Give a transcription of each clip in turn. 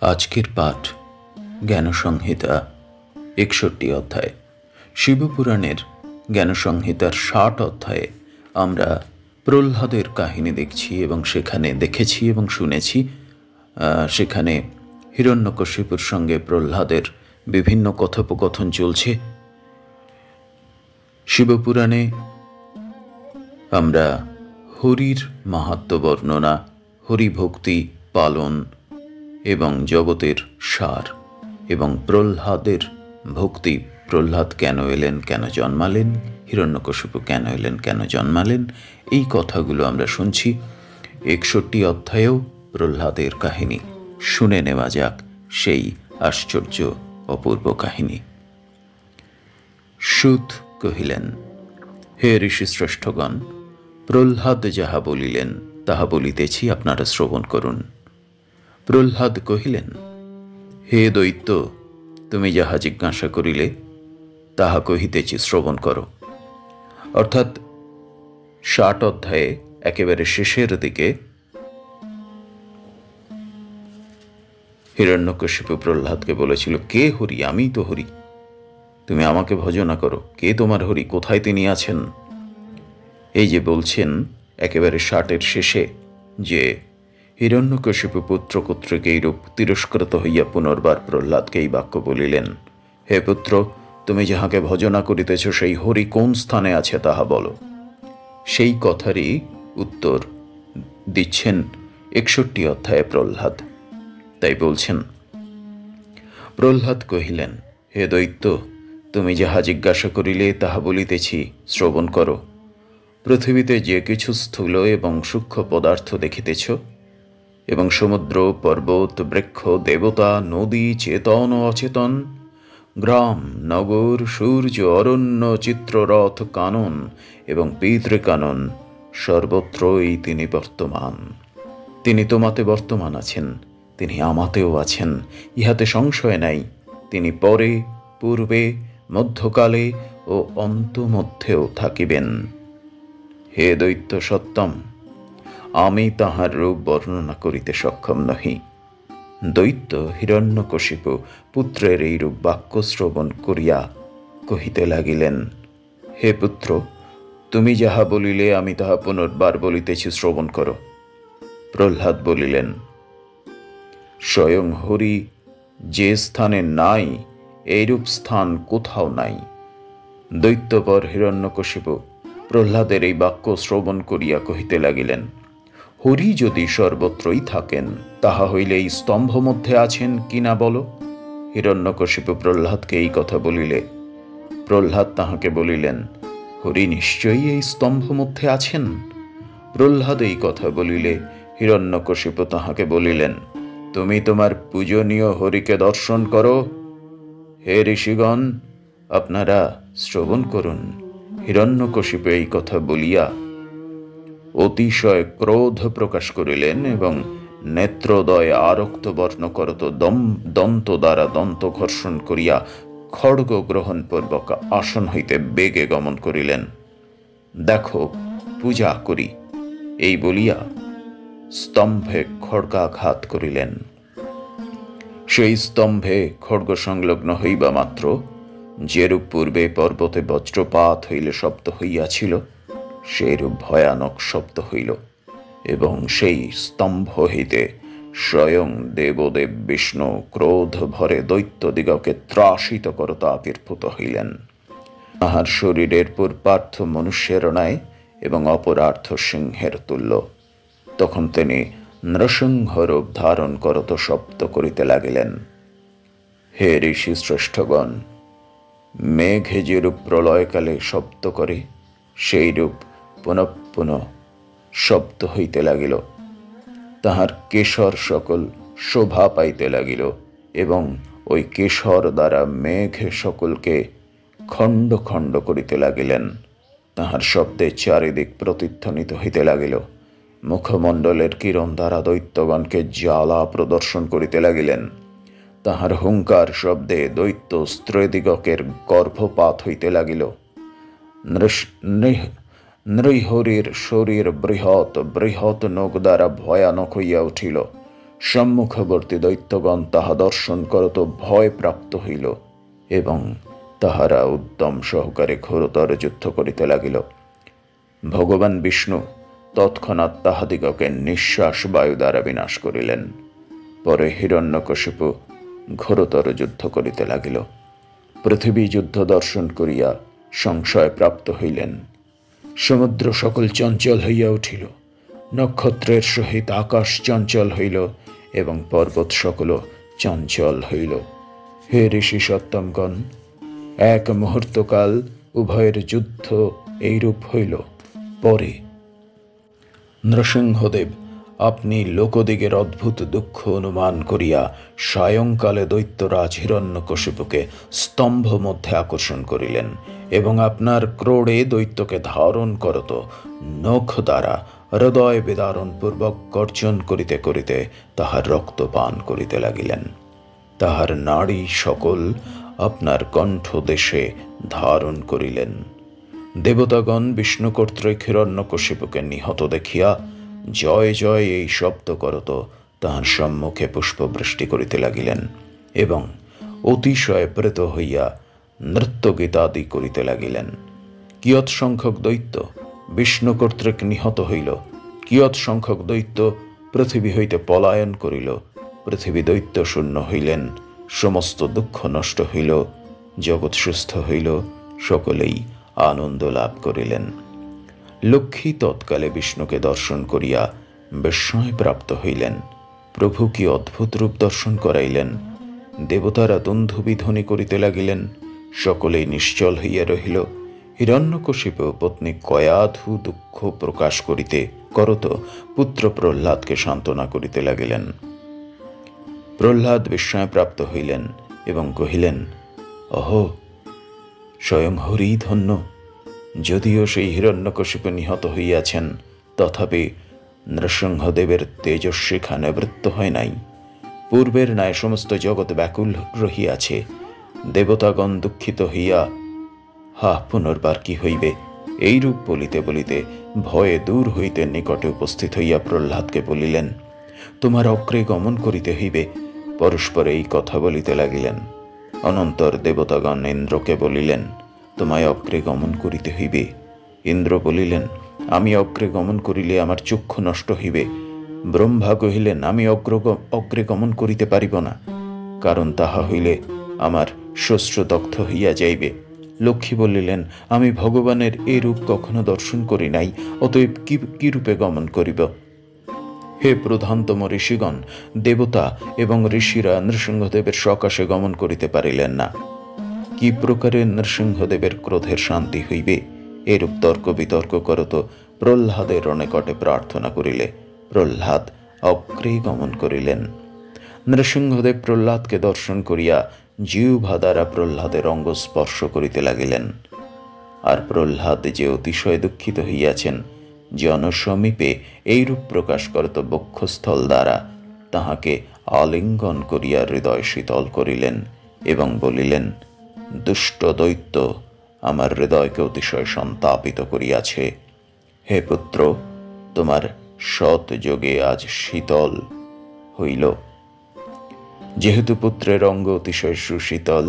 আজকের পাঠ জ্ঞানসংহিতা ৬১ অধ্যায়। শিবপুরাণের জ্ঞানসংহিতার ৬০ অধ্যায়ে আমরা প্রহ্লাদের কাহিনী দেখছি এবং সেখানে দেখেছি এবং শুনেছি সেখানে হিরণ্যকশিপুর সঙ্গে প্রহ্লাদের বিভিন্ন কথোপকথন চলছে। শিবপুরাণে আমরা হরির মাহাত্ম্য বর্ণনা, হরিভক্তি পালন এবং জগতের সার এবং প্রহ্লাদের ভক্তি, প্রহ্লাদ কেন এলেন, কেন জন্মালেন, হিরণ্যকশিপু কেন এলেন, কেন জন্মালেন, এই কথাগুলো আমরা শুনছি। ৬১ অধ্যায়েও প্রহ্লাদের কাহিনী শুনে নেওয়া যাক, সেই আশ্চর্য অপূর্ব কাহিনী। সুত কহিলেন, হে ঋষিশ্রেষ্ঠগণ, প্রহ্লাদ যাহা বলিলেন তাহা বলিতেছি, আপনারা শ্রবণ করুন। প্রহ্লাদ কহিলেন, হে দৈত্য, তুমি যাহা জিজ্ঞাসা করিলে তাহা কহিতেছি, শ্রবণ করো। অর্থাৎ ৬০ অধ্যায়ে একেবারে শেষের দিকে হিরণ্যকশিপু প্রহ্লাদকে বলেছিল, কে হরি? আমি তো হরি, তুমি আমাকে ভজনা করো। কে তোমার হরি? কোথায় তিনি আছেন? এই যে বলছেন একেবারে ৬০-এর শেষে যে হিরণ্যকশিপু পুত্র কর্তৃক এইরূপ তিরস্কৃত হইয়া পুনর্বার প্রহ্লাদকে এই বাক্য বলিলেন, হে পুত্র, তুমি যাহাকে ভজনা করিতেছ সেই হরি কোন স্থানে আছে তাহা বলো। সেই কথারই উত্তর দিচ্ছেন ৬১ অধ্যায়ে প্রহ্লাদ। তাই বলছেন, প্রহ্লাদ কহিলেন, হে দৈত্য, তুমি যাহা জিজ্ঞাসা করিলে তাহা বলিতেছি, শ্রবণ করো। পৃথিবীতে যে কিছু স্থূল এবং সূক্ষ্ম পদার্থ দেখিতেছ, এবং সমুদ্র, পর্বত, বৃক্ষ, দেবতা, নদী, চেতন ও অচেতন, গ্রাম, নগর, সূর্য, অরণ্য, চিত্ররথ, কানন এবং পিতৃকানন, সর্বত্রই তিনি বর্তমান। তিনি তোমাতে বর্তমান আছেন, তিনি আমাতেও আছেন, ইহাতে সংশয় নাই। তিনি পরে, পূর্বে, মধ্যকালে ও অন্তমধ্যেও থাকিবেন। হে দৈত্য সত্যম, আমি তাহার রূপ বর্ণনা করিতে সক্ষম নহি। দৈত্য হিরণ্যকশিপু পুত্রের এইরূপ বাক্য শ্রবণ করিয়া কহিতে লাগিলেন, হে পুত্র, তুমি যাহা বলিলে আমি তাহা পুনর্বার বলিতেছি, শ্রবণ করো। প্রহ্লাদ বলিলেন, স্বয়ং হরি যে স্থানে নাই, এইরূপ স্থান কোথাও নাই। দৈত্যপর হিরণ্যকশিপু প্রহ্লাদের এই বাক্য শ্রবণ করিয়া কহিতে লাগিলেন, হরি যদি সর্বত্রই থাকেন, তাহা হইলে এই স্তম্ভ মধ্যে আছেন কিনা বলো। হিরণ্যকশিপু প্রহ্লাদকে এই কথা বলিলে প্রহ্লাদ তাহাকে বলিলেন, হরি নিশ্চয়ই এই স্তম্ভ মধ্যে আছেন। প্রহ্লাদ এই কথা বলিলে হিরণ্যকশিপু তাহাকে বলিলেন, তুমি তোমার পূজনীয় হরিকে দর্শন করো। হে ঋষিগণ, আপনারা শ্রবণ করুন। হিরণ্যকশিপু এই কথা বলিয়া অতিশয় ক্রোধ প্রকাশ করিলেন এবং নেত্রোদয় আরক্ত বর্ণ করত দন্ত দ্বারা দন্ত ঘর্ষণ করিয়া খড়গ গ্রহণপূর্বক আসন হইতে বেগে গমন করিলেন। দেখো, পূজা করি, এই বলিয়া স্তম্ভে খড়গাঘাত করিলেন। সেই স্তম্ভে খড়গ সংলগ্ন হইবা মাত্র যেরূপ পূর্বে পর্বতে বজ্রপাত হইলে শব্দ হইয়াছিল, সেইরূপ ভয়ানক শব্দ হইল এবং সেই স্তম্ভ হইতে স্বয়ং দেবদেব বিষ্ণু ক্রোধ ভরে দৈত্যদিগকে ত্রাসিত করতে আবির্ভূত হইলেন। তাহার শরীরের পূর্বার্ধ মনুষ্যের ন্যায় এবং অপরার্ধ সিংহের তুল্য। তখন তিনি নৃসিংহ রূপ ধারণ করত শব্দ করিতে লাগিলেন, হে ঋষি শ্রেষ্ঠগণ, মেঘে যেরূপ প্রলয়কালে শব্দ করে, সেইরূপ পুনঃ পুনঃ শব্দ হইতে লাগিল। তাহার কেশর সকল শোভা পাইতে লাগিল এবং ওই কেশর দ্বারা মেঘ সকলকে খণ্ড খণ্ড করিতে লাগিলেন। তাহার শব্দে চারিদিক প্রতিধ্বনিত হইতে লাগিল। মুখমণ্ডলের কিরণ দ্বারা দৈত্যগণকে জ্বালা প্রদর্শন করিতে লাগিলেন। তাহার হুঙ্কার শব্দে দৈত্য স্ত্রীদিগকের গর্ভপাত হইতে লাগিল। নৃহরির শরীর বৃহৎ বৃহৎ নখ দ্বারা ভয়ানক হইয়া উঠিল। সম্মুখবর্তী দৈত্যগণ তাহা দর্শন করত ভয় প্রাপ্ত হইল এবং তাহারা উদ্যম সহকারে ঘোরতর যুদ্ধ করিতে লাগিল। ভগবান বিষ্ণু তৎক্ষণাৎ তাহাদিগকে নিঃশ্বাস বায়ু দ্বারা বিনাশ করিলেন। পরে হিরণ্যকশিপু ঘোরতর যুদ্ধ করিতে লাগিল। পৃথিবী যুদ্ধ দর্শন করিয়া সংশয় প্রাপ্ত হইলেন। সমুদ্র সকল চঞ্চল হইয়া উঠিল, নক্ষত্রের সহিত আকাশ চঞ্চল হইল এবং পর্বত সকল চঞ্চল হইল। হে ঋষি সত্তমগণ, এক মুহূর্তকাল উভয়ের যুদ্ধ এইরূপ হইল। পরে নৃসিংহদেব আপনি লোকদিগের অদ্ভুত দুঃখ অনুমান করিয়া সায়ংকালে দৈত্যরাজ হিরণ্যকশিপুকে স্তম্ভ মধ্যে আকর্ষণ করিলেন এবং আপনার ক্রোড়ে দৈত্যকে ধারণ করত নখ দ্বারা হৃদয় বিদারণ পূর্বক গর্জন করিতে করিতে তাহার রক্ত পান করিতে লাগিলেন। তাহার নাড়ী সকল আপনার কণ্ঠদেশে ধারণ করিলেন। দেবতাগণ বিষ্ণু কর্তৃক হিরণ্যকশিপুকে নিহত দেখিয়া জয় জয় এই শব্দ করত তাহার সম্মুখে পুষ্পবৃষ্টি করিতে লাগিলেন এবং অতিশয় প্রেত হইয়া নৃত্যগীতাদি করিতে লাগিলেন। কিয়ৎ সংখ্যক দৈত্য বিষ্ণু কর্তৃক নিহত হইল, কিয়ৎ সংখ্যক দৈত্য পৃথিবী হইতে পলায়ন করিল। পৃথিবী দৈত্য শূন্য হইলেন, সমস্ত দুঃখ নষ্ট হইল, জগৎ সুস্থ হইল, সকলেই আনন্দ লাভ করিলেন। লক্ষ্মী তৎকালে বিষ্ণুকে দর্শন করিয়া বিস্ময় প্রাপ্ত হইলেন। প্রভু কি অদ্ভুত রূপ দর্শন করাইলেন। দেবতারা দুন্ধুবিধ্বনি করিতে লাগিলেন, সকলেই নিশ্চল হইয়া রহিল। হিরণ্যকশিপু পত্নী কয়াধু দুঃখ প্রকাশ করিতে করত পুত্র প্রহ্লাদকে সান্ত্বনা করিতে লাগিলেন। প্রহ্লাদ বিস্ময় প্রাপ্ত হইলেন এবং কহিলেন, অহো, স্বয়ং হরি ধন্য। যদিও সেই হিরণ্যকশিপু নিহত হইয়াছেন, তথাপি নৃসিংহদেবের তেজস্বিখা নিবৃত্ত হয় নাই। পূর্বের ন্যায় সমস্ত জগৎ ব্যাকুল রহিয়াছে। দেবতাগণ দুঃখিত হইয়া পুনর্বার কি হইবে এইরূপ বলিতে বলিতে ভয়ে দূর হইতে নিকটে উপস্থিত হইয়া প্রহ্লাদকে বলিলেন, তোমার অগ্রে গমন করিতে হইবে। পরস্পর এই কথা বলিতে লাগিলেন। অনন্তর দেবতাগণ ইন্দ্রকে বলিলেন, তোমায় অগ্রে গমন করিতে হইবে। ইন্দ্র বলিলেন, আমি অগ্রে গমন করিলে আমার চক্ষু নষ্ট হইবে। ব্রহ্মা কহিলেন, আমি অগ্রে গমন করিতে পারিব না, কারণ তাহা হইলে আমার শস্ত্রদগ্ধ হইয়া যাইবে। লক্ষ্মী বলিলেন, আমি ভগবানের এই রূপ কখনো দর্শন করি নাই, অতএব কি রূপে গমন করিব। হে প্রধানতম ঋষিগণ, দেবতা এবং ঋষিরা নৃসিংহদেবের সকাশে গমন করিতে পারিলেন না। কি প্রকারে নৃসিংহদেবের ক্রোধের শান্তি হইবে এরূপ তর্ক বিতর্ক করত প্রহ্লাদের নিকটে প্রার্থনা করিলে প্রহ্লাদ অগ্রে গমন করিলেন। নৃসিংহদেব প্রহ্লাদকে দর্শন করিয়া জিহ্বা দ্বারা প্রহ্লাদের অঙ্গ স্পর্শ করিতে লাগিলেন। আর প্রহ্লাদ যে অতিশয় দুঃখিত হইয়াছেন, জনসমীপে এইরূপ প্রকাশ করত বক্ষস্থল দ্বারা তাহাকে আলিঙ্গন করিয়া হৃদয় শীতল করিলেন এবং বলিলেন, দুষ্ট দৈত্য আমার হৃদয়কে অতিশয় সন্তাপিত করিয়াছে। হে পুত্র, তোমার সৎ যোগে আজ শীতল হইল। যেহেতু পুত্রের অঙ্গ অতিশয় সুশীতল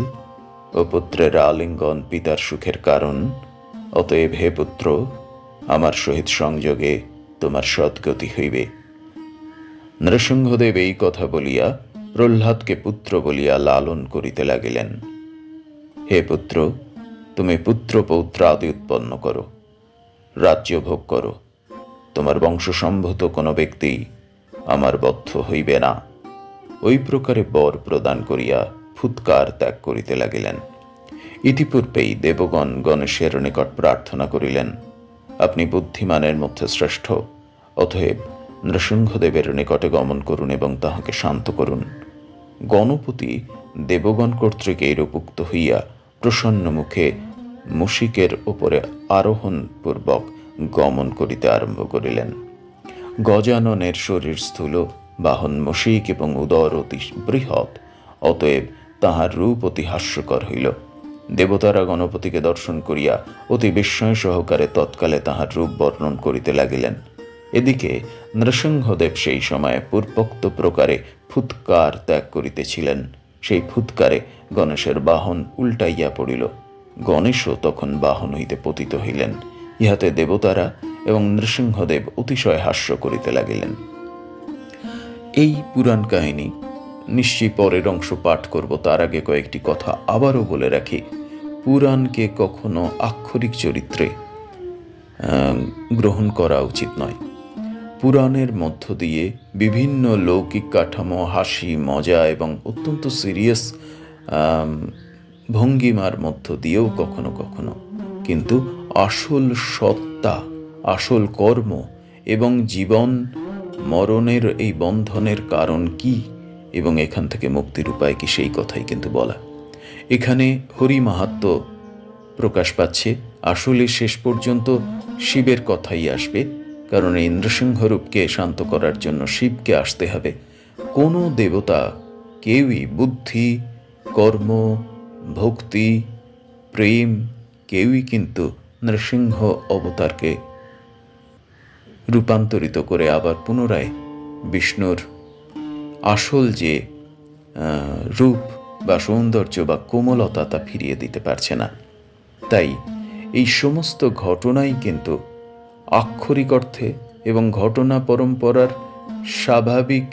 ও পুত্রের আলিঙ্গন পিতার সুখের কারণ, অতএব হে পুত্র, আমার সহিত সংযোগে তোমার সদ্গতি হইবে। নৃসিংহদেব এই কথা বলিয়া প্রহ্লাদকে পুত্র বলিয়া লালন করিতে লাগিলেন। হে পুত্র, তুমি পুত্র পৌত্রাদি উৎপন্ন করো, রাজ্য ভোগ করো। তোমার বংশসম্ভূত কোনো ব্যক্তি আমার বদ্ধ হইবে না। ওই প্রকারে বর প্রদান করিয়া ফুৎকার ত্যাগ করিতে লাগিলেন। ইতিপূর্বেই দেবগণ গণেশের নিকট প্রার্থনা করিলেন, আপনি বুদ্ধিমানের মধ্যে শ্রেষ্ঠ, অতএব নৃসিংহদেবের নিকটে গমন করুন এবং তাহাকে শান্ত করুন। গণপতি দেবগণ কর্তৃক এইরূপ উক্ত হইয়া প্রসন্ন মুখে মুশিকের উপরে আরোহণ পূর্বক গমন করিতে আরম্ভ করিলেন। গজাননের শরীর স্থূল, বাহন মুশিক এবং উদর অতি বৃহৎ, অতএব তাহার রূপ অতি হাস্যকর হইল। দেবতারা গণপতিকে দর্শন করিয়া অতি বিস্ময় সহকারে তৎকালে তাহার রূপ বর্ণন করিতে লাগিলেন। এদিকে নৃসিংহদেব সেই সময়ে পূর্বোক্ত প্রকারে ফুৎকার ত্যাগ করিতেছিলেন। সেই ফুৎকারে গণেশের বাহন উল্টাইয়া পড়িল। গণেশও তখন বাহন হইতে পতিত হইলেন। ইহাতে দেবতারা এবং নৃসিংহদেব অতিশয় হাস্য করিতে লাগিলেন। এই পুরাণ কাহিনী নিশ্চয়ই পরের অংশ পাঠ করব, তার আগে কয়েকটি কথা আবারও বলে রাখি। পুরাণকে কখনো আক্ষরিক চরিত্রে গ্রহণ করা উচিত নয়। পুরাণের মধ্য দিয়ে বিভিন্ন লৌকিক কাঠামো, হাসি, মজা এবং অত্যন্ত সিরিয়াস ভঙ্গিমার মধ্য দিয়েও কখনো কখনো কিন্তু আসল সত্তা, আসল কর্ম এবং জীবন মরণের এই বন্ধনের কারণ কি এবং এখান থেকে মুক্তির উপায় কি, সেই কথাই কিন্তু বলা। এখানে হরি মাহাত্ম্য প্রকাশ পাচ্ছে। আসলে শেষ পর্যন্ত শিবের কথাই আসবে, কারণ এই নৃসিংহরূপকে শান্ত করার জন্য শিবকে আসতে হবে। কোনো দেবতা কেউই বুদ্ধি, কর্ম, ভক্তি, প্রেম কেউই কিন্তু নৃসিংহ অবতারকে রূপান্তরিত করে আবার পুনরায় বিষ্ণুর আসল যে রূপ বা সৌন্দর্য বা কোমলতা তা ফিরিয়ে দিতে পারছে না। তাই এই সমস্ত ঘটনাই কিন্তু আক্ষরিক অর্থে এবং ঘটনা পরম্পরার স্বাভাবিক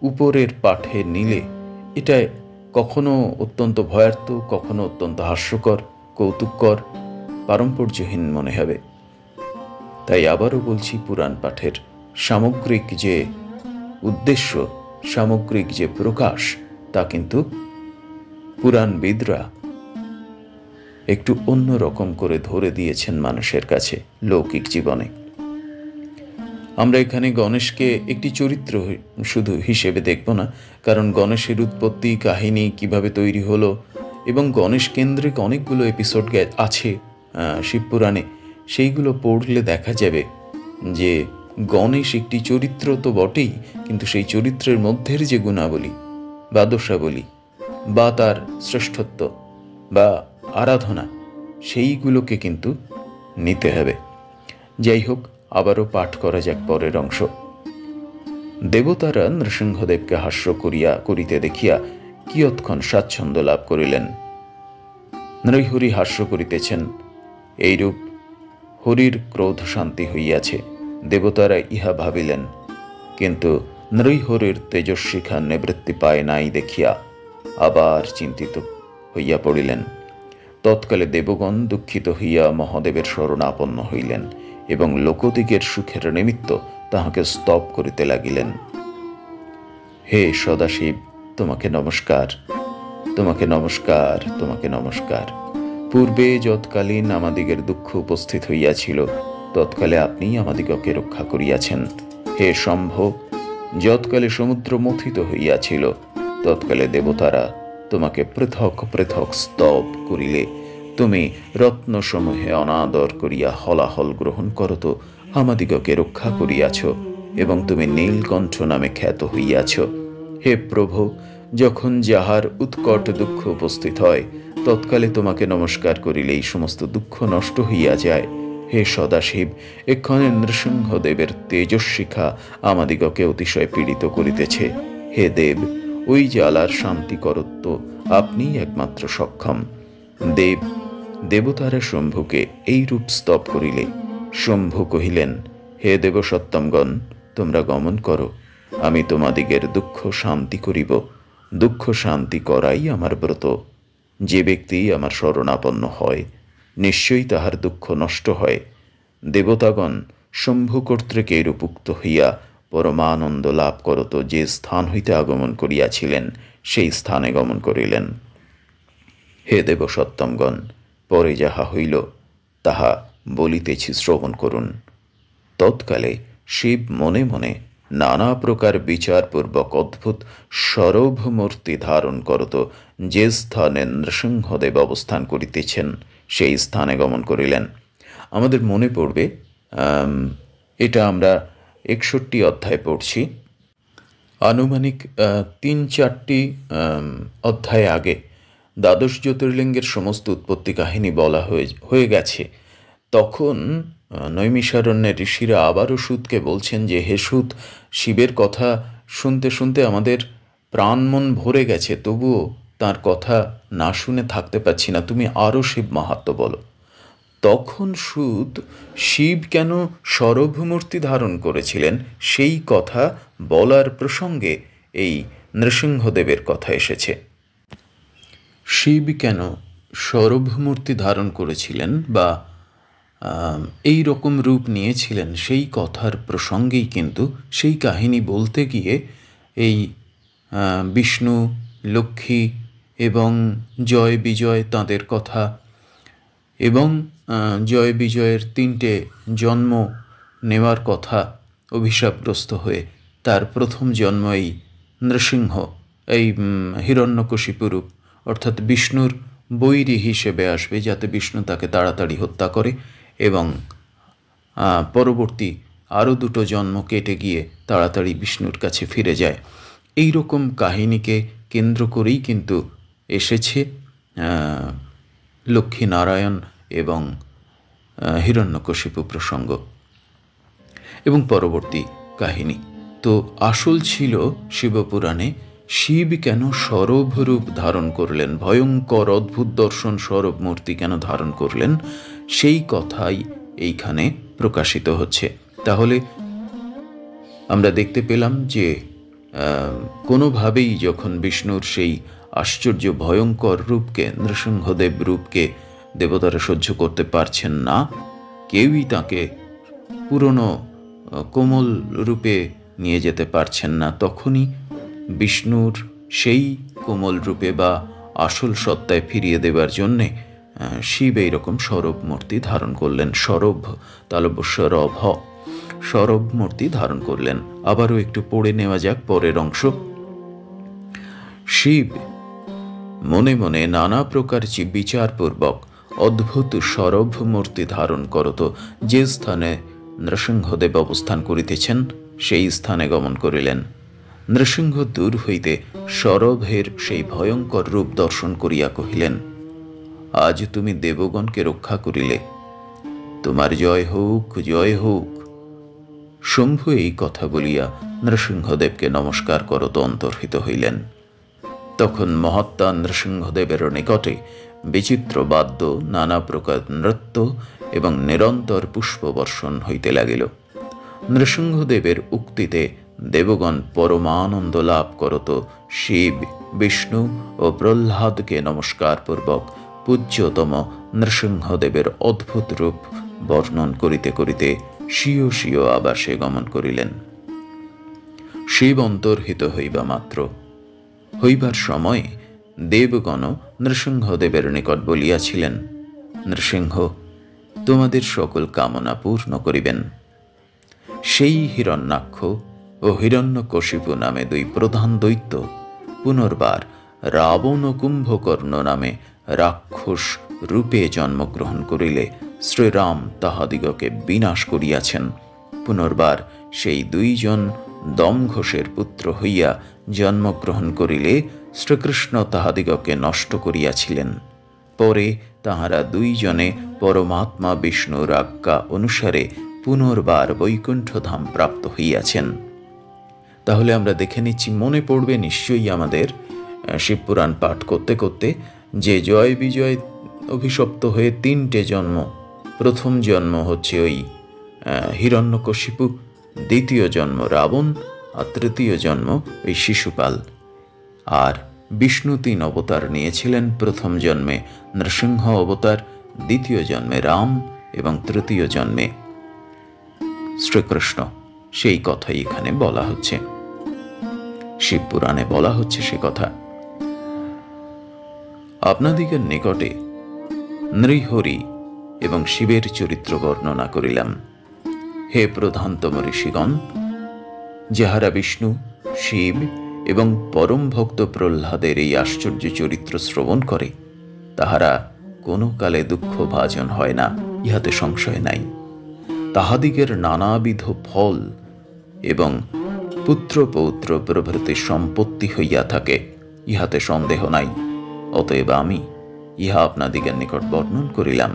উপরের পাঠে নিলে এটা কখনো অত্যন্ত ভয়ার্থ, কখনো অত্যন্ত হাস্যকর, কৌতুককর, পারম্পর্যহীন মনে হবে। তাই আবারও বলছি, পুরাণ পাঠের সামগ্রিক যে উদ্দেশ্য, সামগ্রিক যে প্রকাশ, তা কিন্তু পুরাণবিদরা একটু অন্য রকম করে ধরে দিয়েছেন মানুষের কাছে লৌকিক জীবনে। আমরা এখানে গণেশকে একটি চরিত্র শুধু হিসেবে দেখব না, কারণ গণেশের উৎপত্তি কাহিনী কিভাবে তৈরি হলো এবং গণেশ কেন্দ্রিক অনেকগুলো এপিসোড আছে শিবপুরাণে। সেইগুলো পড়লে দেখা যাবে যে গণেশ একটি চরিত্র তো বটেই, কিন্তু সেই চরিত্রের মধ্যের যে গুণাবলী বা দোষাবলী বা তার শ্রেষ্ঠত্ব বা আরাধনা, সেইগুলোকে কিন্তু নিতে হবে। যাই হোক, আবারও পাঠ করা যাক পরের অংশ। দেবতারা নৃসিংহদেবকে হাস্য করিতে দেখিয়া কিয়ৎক্ষণ স্বাচ্ছন্দ্য লাভ করিলেন। নৃহরি হাস্য করিতেছেন, এইরূপ হরির ক্রোধ শান্তি হইয়াছে। দেবতারা ইহা ভাবিলেন, কিন্তু নৃহরির তেজস্বিখা নিবৃত্তি পায় নাই দেখিয়া আবার চিন্তিত হইয়া পড়িলেন। তৎকালে দেবগণ দুঃখিত হইয়া মহাদেবের শরণাপন্ন হইলেন এবং লোকদিগের সুখের নিমিত্ত তাহাকে স্তব করিতে লাগিলেন। হে সদাশিব, তোমাকে নমস্কার, তোমাকে নমস্কার, তোমাকে নমস্কার। পূর্বে যৎকালীন আমাদিগের দুঃখ উপস্থিত হইয়াছিল, তৎকালে আপনি আমাদিগকে রক্ষা করিয়াছেন। হে শম্ভ, যৎকালে সমুদ্র মথিত হইয়াছিল, তৎকালে দেবতারা তোমাকে পৃথক পৃথক স্তব করিলে তুমি রত্নসমূহে অনাদর করিয়া হলাহল গ্রহণ করত আমাদিগকে রক্ষা করিয়াছ এবং তুমি নীলকণ্ঠ নামে খ্যাত হইয়াছ। হে প্রভু, যখন যাহার উৎকট দুঃখ উপস্থিত হয়, তৎকালে তোমাকে নমস্কার করিলে এই সমস্ত দুঃখ নষ্ট হইয়া যায়। হে সদাশিব, এক্ষণে নৃসিংহদেবের তেজস্বিখা আমাদিগকে অতিশয় পীড়িত করিতেছে। হে দেব, ওই জ্বালার শান্তি করত্ব আপনিই একমাত্র সক্ষম। দেবতারা শম্ভুকে এইরূপ স্তব করিলে শম্ভু কহিলেন, হে দেবসত্তমগণ, তোমরা গমন করো, আমি তোমাদিগের দুঃখ শান্তি করিব। দুঃখ শান্তি করাই আমার ব্রত। যে ব্যক্তি আমার শরণাপন্ন হয়, নিশ্চয়ই তাহার দুঃখ নষ্ট হয়। দেবতাগণ শম্ভু কর্তৃক এইরূপ উক্ত হইয়া পরমানন্দ লাভ করত যে স্থান হইতে আগমন করিয়াছিলেন, সেই স্থানে গমন করিলেন। হে দেবসত্তমগণ, পরে যাহা হইল তাহা বলিতেছি, শ্রবণ করুন। তৎকালে শিব মনে মনে নানা প্রকার বিচারপূর্বক অদ্ভুত সরভ মূর্তি ধারণ করত যে স্থানে নৃসিংহদেব অবস্থান করিতেছেন, সেই স্থানে গমন করিলেন। আমাদের মনে পড়বে, এটা আমরা 61 অধ্যায় পড়ছি। আনুমানিক 3-4টি অধ্যায় আগে দ্বাদশ জ্যোতির্লিঙ্গের সমস্ত উৎপত্তি কাহিনী বলা হয়ে গেছে। তখন নৈমিষারণ্যের ঋষিরা আবারও সুতকে বলছেন যে হে সুত, শিবের কথা শুনতে শুনতে আমাদের প্রাণ মন ভরে গেছে, তবুও তার কথা না শুনে থাকতে পারছি না, তুমি আরও শিব মাহাত্ম্য বলো। তখন সুত শিব কেন সরভমূর্তি ধারণ করেছিলেন সেই কথা বলার প্রসঙ্গে এই নৃসিংহদেবের কথা এসেছে। শিব কেন সরভমূর্তি ধারণ করেছিলেন বা এই রকম রূপ নিয়েছিলেন সেই কথার প্রসঙ্গেই কিন্তু সেই কাহিনী বলতে গিয়ে এই বিষ্ণু, লক্ষ্মী এবং জয় বিজয় তাঁদের কথা এবং জয় বিজয়ের 3টে জন্ম নেওয়ার কথা, অভিশাপগ্রস্ত হয়ে তার প্রথম জন্ম এই নৃসিংহ, এই হিরণ্যকশিপু রূপ, অর্থাৎ বিষ্ণুর বৈরী হিসেবে আসবে যাতে বিষ্ণু তাকে তাড়াতাড়ি হত্যা করে, এবং পরবর্তী আরও 2টো জন্ম কেটে গিয়ে তাড়াতাড়ি বিষ্ণুর কাছে ফিরে যায়। এই রকম কাহিনীকে কেন্দ্র করেই কিন্তু এসেছে লক্ষ্মীনারায়ণ এবং হিরণ্যকশিপু প্রসঙ্গ এবং পরবর্তী কাহিনী। তো আসল ছিল শিবপুরাণে শিব কেন সরভ রূপ ধারণ করলেন, ভয়ঙ্কর অদ্ভুত দর্শন সরভ মূর্তি কেন ধারণ করলেন, সেই কথাই এইখানে প্রকাশিত হচ্ছে। তাহলে আমরা দেখতে পেলাম যে কোনোভাবেই যখন বিষ্ণুর সেই আশ্চর্য ভয়ঙ্কর রূপকে, নৃসিংহদেব রূপকে দেবতারা সহ্য করতে পারছেন না, কেউই তাকে পুরনো কোমল রূপে নিয়ে যেতে পারছেন না, তখনই বিষ্ণুর সেই কোমল রূপে বা আসল সত্তায় ফিরিয়ে দেবার জন্যে শিব এইরকম সরভ মূর্তি ধারণ করলেন। সরভ তালব্যস্বরভ, সরভ মূর্তি ধারণ করলেন। আবারও একটু পড়ে নেওয়া যাক পরের অংশ। শিব মনে মনে নানা প্রকার বিচারপূর্বক অদ্ভুত সরভ মূর্তি ধারণ করত, যে স্থানে নৃসিংহদেব অবস্থান করিতেছেন সেই স্থানে গমন করিলেন। নৃসিংহ দূর হইতে সরভের সেই ভয়ঙ্কর রূপ দর্শন করিয়া কহিলেন, আজ তুমি দেবগণকে রক্ষা করিলে, তোমার জয় হোক, জয় হোক। শম্ভু এই কথা বলিয়া নৃসিংহদেবকে নমস্কার করত অন্তর্হিত হইলেন। তখন মহাত্মা নৃসিংহদেবের নিকটে বিচিত্র বাদ্য, নানা প্রকার নৃত্য এবং নিরন্তর পুষ্পবর্ষণ হইতে লাগিল। নৃসিংহদেবের উক্তিতে দেবগণ পরমানন্দ লাভ করত শিব, বিষ্ণু ও প্রহ্লাদকে নমস্কার পূর্বক পূজ্যতম নৃসিংহদেবের অদ্ভুত রূপ বর্ণন করিতে করিতে স্বীয় স্বীয় আবাসে গমন করিলেন। শিব অন্তর্হিত হইবা মাত্র হইবার সময়ে দেবগণ নৃসিংহদেবের নিকট বলিয়াছিলেন, নৃসিংহ তোমাদের সকল কামনা পূর্ণ করিবেন। সেই হিরণ্যাক্ষ ও হিরণ্যকশিপু নামে 2 প্রধান দৈত্য পুনর্বার রাবণ ও কুম্ভকর্ণ নামে রাক্ষস রূপে জন্মগ্রহণ করিলে শ্রীরাম তাহাদিগকে বিনাশ করিয়াছেন। পুনর্বার সেই 2 জন দমঘোষের পুত্র হইয়া জন্মগ্রহণ করিলে শ্রীকৃষ্ণ তাহাদিগকে নষ্ট করিয়াছিলেন। পরে তাহারা 2 জনে পরমাত্মা বিষ্ণুর আজ্ঞা অনুসারে পুনর্বার বৈকুণ্ঠধাম প্রাপ্ত হইয়াছেন। তাহলে আমরা দেখে নিচ্ছি, মনে পড়বে নিশ্চয়ই আমাদের শিবপুরাণ পাঠ করতে করতে, যে জয় বিজয় অভিশপ্ত হয়ে 3টে জন্ম, প্রথম জন্ম হচ্ছে ওই হিরণ্যকশিপু, দ্বিতীয় জন্ম রাবণ, আর তৃতীয় জন্ম ওই শিশুপাল। আর বিষ্ণু 3 অবতার নিয়েছিলেন, প্রথম জন্মে নৃসিংহ অবতার, দ্বিতীয় জন্মে রাম এবং তৃতীয় জন্মে শ্রীকৃষ্ণ। সেই কথাই এখানে বলা হচ্ছে, শিবপুরাণে বলা হচ্ছে সে কথা। আপনাদিগের নিকটে নৃহরি এবং শিবের চরিত্র বর্ণনা করিলাম। হে প্রধানতম ঋষিগণ, যাহারা বিষ্ণু, শিব এবং পরম ভক্ত প্রহ্লাদের এই আশ্চর্য চরিত্র শ্রবণ করে, তাহারা কোনো কালে দুঃখ ভাজন হয় না, ইহাতে সংশয় নাই। তাহাদিগের নানাবিধ ফল এবং পুত্র পৌত্র প্রভৃতি সম্পত্তি হইয়া থাকে, ইহাতে সন্দেহ নাই। অতএব আমি ইহা আপনাদিগের নিকট বর্ণন করিলাম।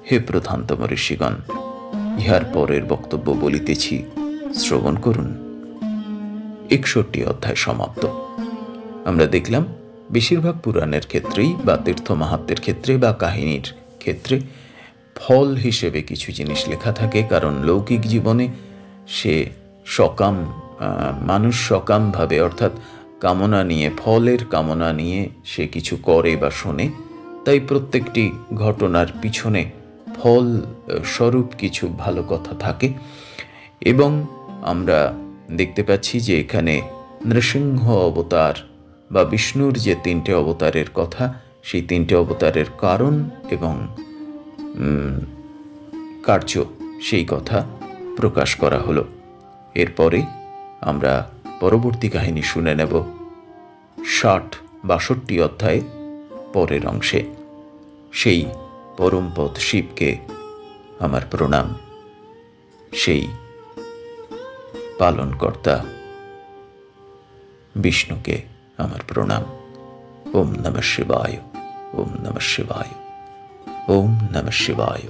হে প্রধানতম ঋষিগণ, ইহার পরের বক্তব্য বলিতেছি, শ্রবণ করুন। 61 অধ্যায় সমাপ্ত। আমরা দেখলাম বেশিরভাগ পুরাণের ক্ষেত্রেই বা তীর্থ মাহাত্ম্যের ক্ষেত্রে বা কাহিনীর ক্ষেত্রে ফল হিসেবে কিছু জিনিস লেখা থাকে, কারণ লৌকিক জীবনে সে সকাম মানুষ সকামভাবে, অর্থাৎ কামনা নিয়ে, ফলের কামনা নিয়ে সে কিছু করে বা শোনে, তাই প্রত্যেকটি ঘটনার পিছনে ফল স্বরূপ কিছু ভালো কথা থাকে। এবং আমরা দেখতে পাচ্ছি যে এখানে নৃসিংহ অবতার বা বিষ্ণুর যে 3টে অবতারের কথা, সেই 3টে অবতারের কারণ এবং কার্য, সেই কথা প্রকাশ করা হলো। এরপরে আমরা পরবর্তী কাহিনী শুনে নেব 62 অধ্যায়ে পরের অংশে। সেই পরমপদ শিবকে আমার প্রণাম, সেই পালনকর্তা বিষ্ণুকে আমার প্রণাম। ওম নমঃ শিবায়, ওম নমঃ শিবায়, ওম নমঃ শিবায়।